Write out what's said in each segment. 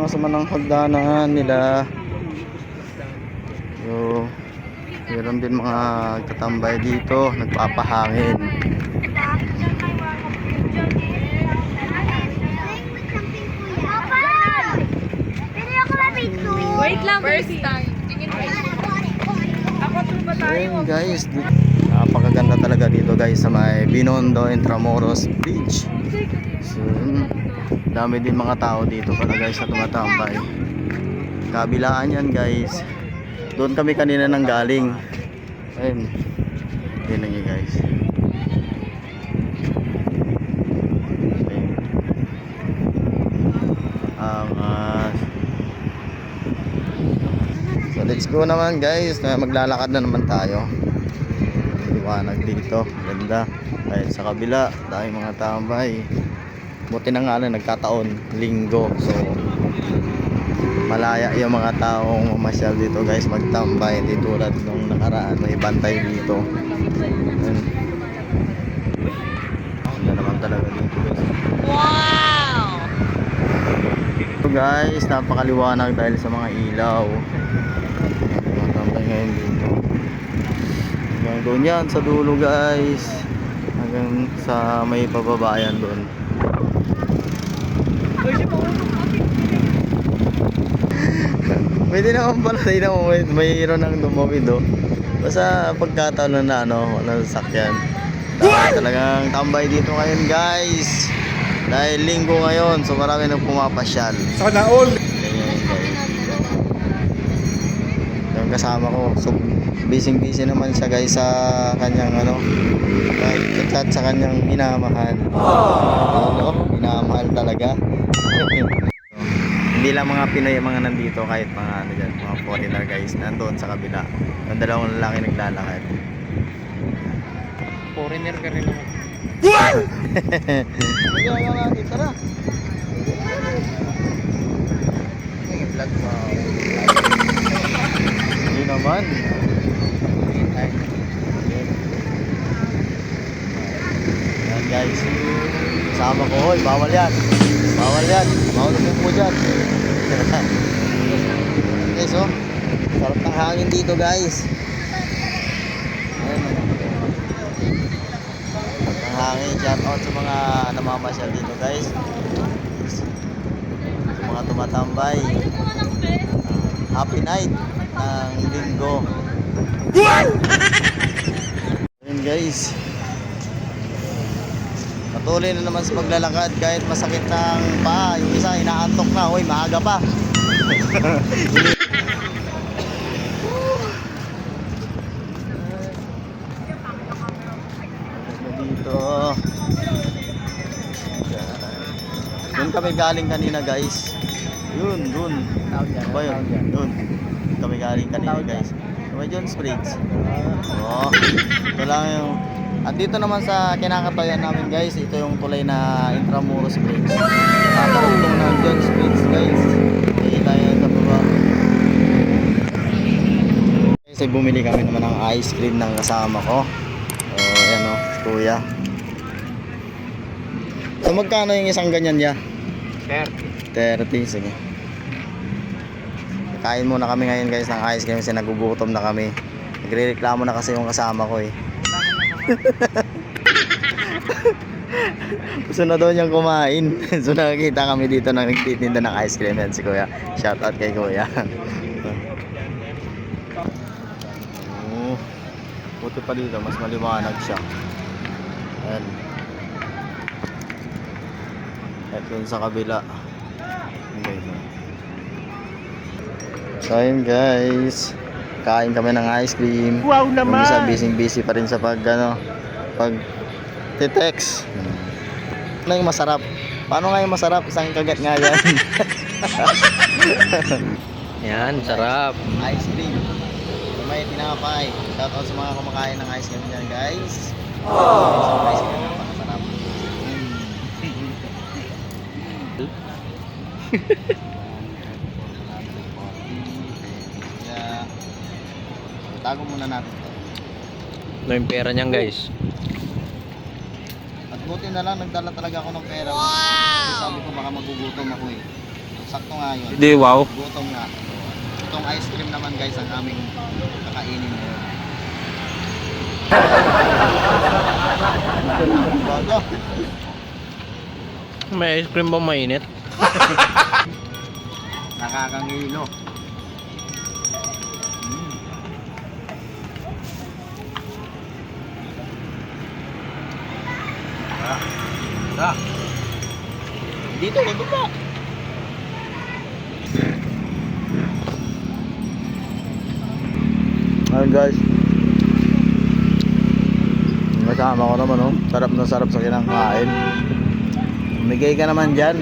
mga sama ng hagdanan nila. So, meron din mga katambay dito, nagpapahangin. Wait lang, first time. Tingin mo. Ako ba tayo? Ayun guys, napakaganda talaga dito guys sa may Binondo Intramuros Bridge. So, dami din mga tao dito pala guys na tumatambay. Kabilaan yan guys. Doon kami kanina nang galing. Ayun. Yun lang yun guys. Ayun. So let's go naman guys. Maglalakad na naman tayo. Liwanag dito. Ganda. Ayun sa kabila. Dahil mga tambay. Buti na nga lang nagkataon. Linggo. So malaya yung mga taong mamasyal dito guys magtambay, hindi tulad nung nakaraan may bantay dito. Ano naman talaga dito guys. Wow! So guys, napakaliwanag dahil sa mga ilaw. Matambay ngayon dito. Hanggang doon yan sa dulo guys. Hanggang sa may pababayan doon. Pwede naman pala tayo na mayroon ng dumawid oh. Basta pagkataon na walang sasakyan. Talagang tambay dito ngayon guys. Dahil linggo ngayon, so marami nang pumapasyal. Sana all! Ganyan guys. Yung kasama ko, so busy naman siya guys sa kanyang chat sa kanyang minamahal. Minamahal talaga. Hindi lang mga Pinoy ang mga nandito, kahit mga dyan, mga foreigner guys nandoon sa kabila. Yung dalawang lalaki naglalakad. Foreigner ka rin naman. Kaya natin, tara. Vlog mo. Hindi naman. Yan guys. Kasama ko, hoy, bawal yan. Bawal yan. Bawal po dyan. Okay, so sarap ng hangin dito guys. Ayan. Sarap ng hangin. Shout out sa mga namamasyal dito guys. Sa mga tumatambay. Happy night ng linggo. Ayan guys. Patuloy na naman sa paglalakad kahit masakit ng paa. Yung isa inaantok na. Uy, maaga pa. Dito. Doon kami galing kanina guys. Doon. Ano ba yun? Doon kami galing kanina guys. May Jones Bridge. Oh, ito lang yung. At dito naman sa kinakatayan namin guys, ito yung tulay na Intramuros Bridge. Kakarugtong ng Jones Bridge guys. Nakikita yan sa baba. Kasi bumili kami naman ng ice cream ng kasama ko. So ayan o, si kuya. So magkano yung isang ganyan niya? 30. Sige. Kain muna kami ngayon guys ng ice cream kasi nagugutom na kami. Nagre-reklamo na kasi yung kasama ko eh. Gusto na daw niyang kumain. So nakikita kami dito na nagtitinda ng ice cream. Yan si kuya. Shout out kay kuya. Buti pa dito, mas maliwanag siya. Ayan. At dun sa kabila. Okay, so ayun guys, kain kami ng ice cream. Wow naman! Yung isa busy pa rin sa pag text. Ano yung masarap? Paano nga yung masarap? Isang kagat nga yan. Yan, sarap. Ice cream. May tinapay. Shout out sa mga kumakain ng ice cream dyan guys. Isang ice cream na masarap. Tago muna natin to. Ano yung pera niyan guys? At buti na lang nagdala talaga ako ng pera. Wow! Sabi ko baka magugutom ako eh. sakto nga yun. Hindi, wow. Gutom nga. Itong ice cream naman guys ang aming kakainin ngayon. Bago. May ice cream ba mainit? Nakakangilo. Dito pa. Ayun guys. Masama ko naman oh. Sarap na sarap sa kinakain. Umigay ka naman dyan.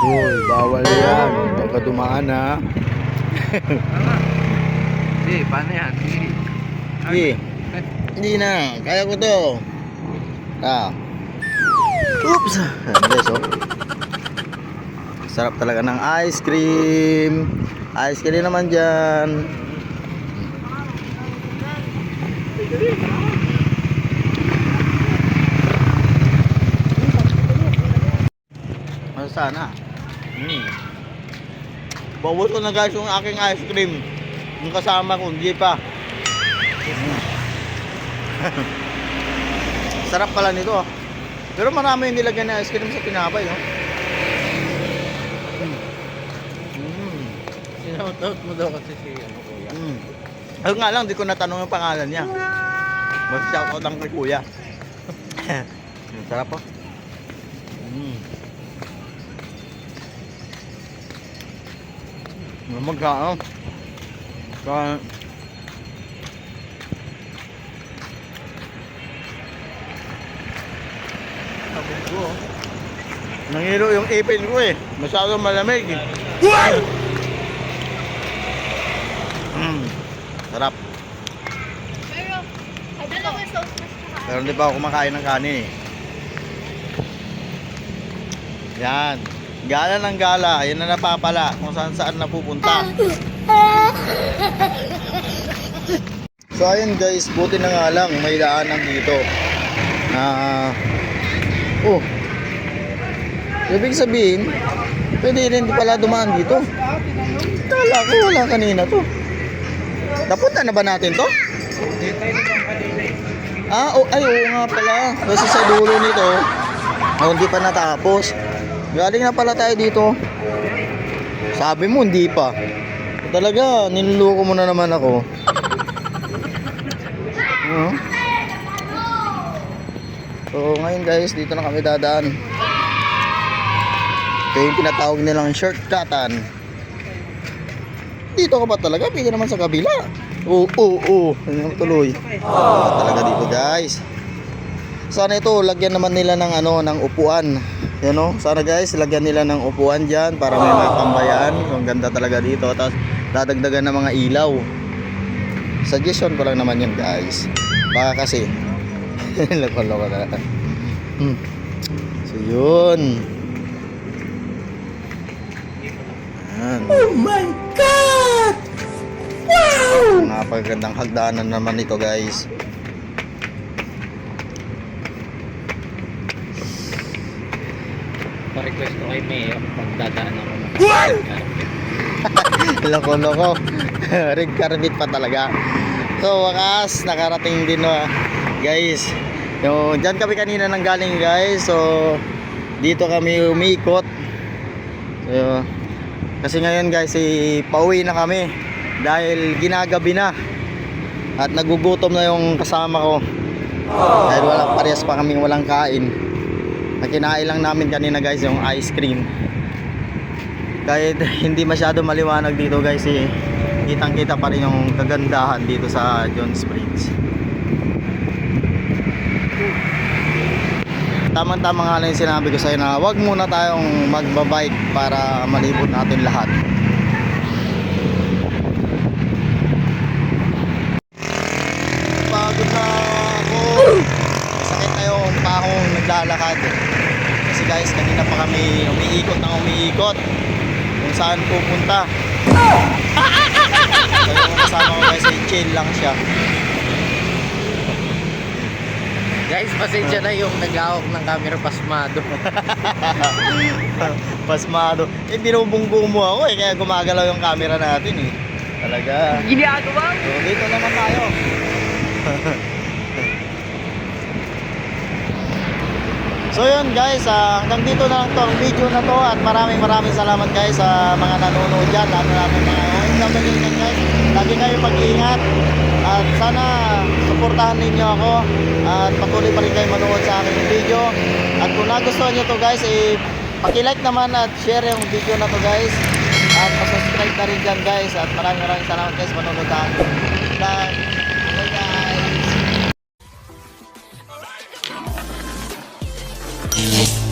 Uy, bawal yan. Baka dumaan ha. Hindi, paano yan? Hindi. Hindi na. Kaya ko to. Oops. Ayan guys oh. Sarap talaga ng ice cream. Ice cream naman dyan. Ano sana? Bawal ko na guys yung aking ice cream. Yung kasama ko, hindi pa. Sarap pala nito ah. Pero marami yung nilagyan na ice cream sa tinapay oh. Sinoutout mo daw kasi si ano, kuya. Ayun nga lang, di ko natanong yung pangalan niya. Mag-shoutout lang kay kuya. Sarap po. Magkaan. Kaya sabog ko. Nangiro yung ipin ko eh. Masyadong malamig. Sarap. Pero, ay, dalawang sauce na siya. Pero hindi pa ako kumakain ng kanin eh. Yan. Gala ng gala. Yan na napapala kung saan saan napupunta. So ayun guys, buti na nga lang may daanan dito. Oh. Ibig sabihin, pwede rin pala dumaan dito. Kala ko wala kanina to. Napunta na ba natin to? Ay oo nga pala. Kasi sa dulo nito, hindi pa natapos. Galing na pala tayo dito. Sabi mo hindi pa. Talaga, niluloko mo na naman ako. So ngayon guys, dito na kami dadaan. Ito yung tinatawag nilang shortcutan. Dito ka ba talaga? Pwede naman sa kabila. Oo. Tuloy. Talaga dito guys. Sana ito, lagyan naman nila ng ng upuan. Yan o. Sana guys, lagyan nila ng upuan dyan para may mga tambayan. Ang ganda talaga dito. Tapos dadagdagan ng mga ilaw. Suggestion ko lang naman yun guys. Baka kasi loko-loko talaga. So yun. Yan. Oh my God! Wow! Napakagandang hagdanan naman ito guys. Pa-request ko kay Mayo pagdadaan ako. Loko-loko. Red carpet pa talaga. So wakas nakarating din guys. Yung dyan kami kanina nang galing guys. So dito kami umikot. So, kasi ngayon guys pauwi na kami dahil ginagabi na. At nagugutom na yung kasama ko. Dahil parehas pa kaming walang kain. Nakinain lang namin kanina guys yung ice cream. Kahit hindi masyado maliwanag dito guys kitang kita pa rin yung kagandahan dito sa Johns Bridge. Tama-tama nga lang yung sinabi ko sa'yo na wag muna tayong magbabike para malibot natin lahat. Pagod na ako. Sakit na yung pa akong naglalakad. Kasi guys kanina pa kami umiikot kung saan pupunta. So yung kasama ko guys chill lang siya. Guys, pasensya na yung naghahawak ng camera pasmado. Pasmado. Eh, binubunggo mo ako eh, kaya gumagalaw yung camera natin eh. Talaga. Ginagawa mo. So, dito naman tayo. So yun guys, hanggang dito na lang to ang video na to at maraming salamat guys sa mga nanonood dyan, lalo na mga OFW dyan guys. Lagi kayo mag-iingat at sana suportahan ninyo ako at patuloy pa rin kayo manood sa aking video. At kung nagustuhan nyo to guys, paki-like naman at share yung video na to guys. At pa-subscribe na rin dyan guys. At maraming salamat guys manonood sa aking vlog. Okay guys.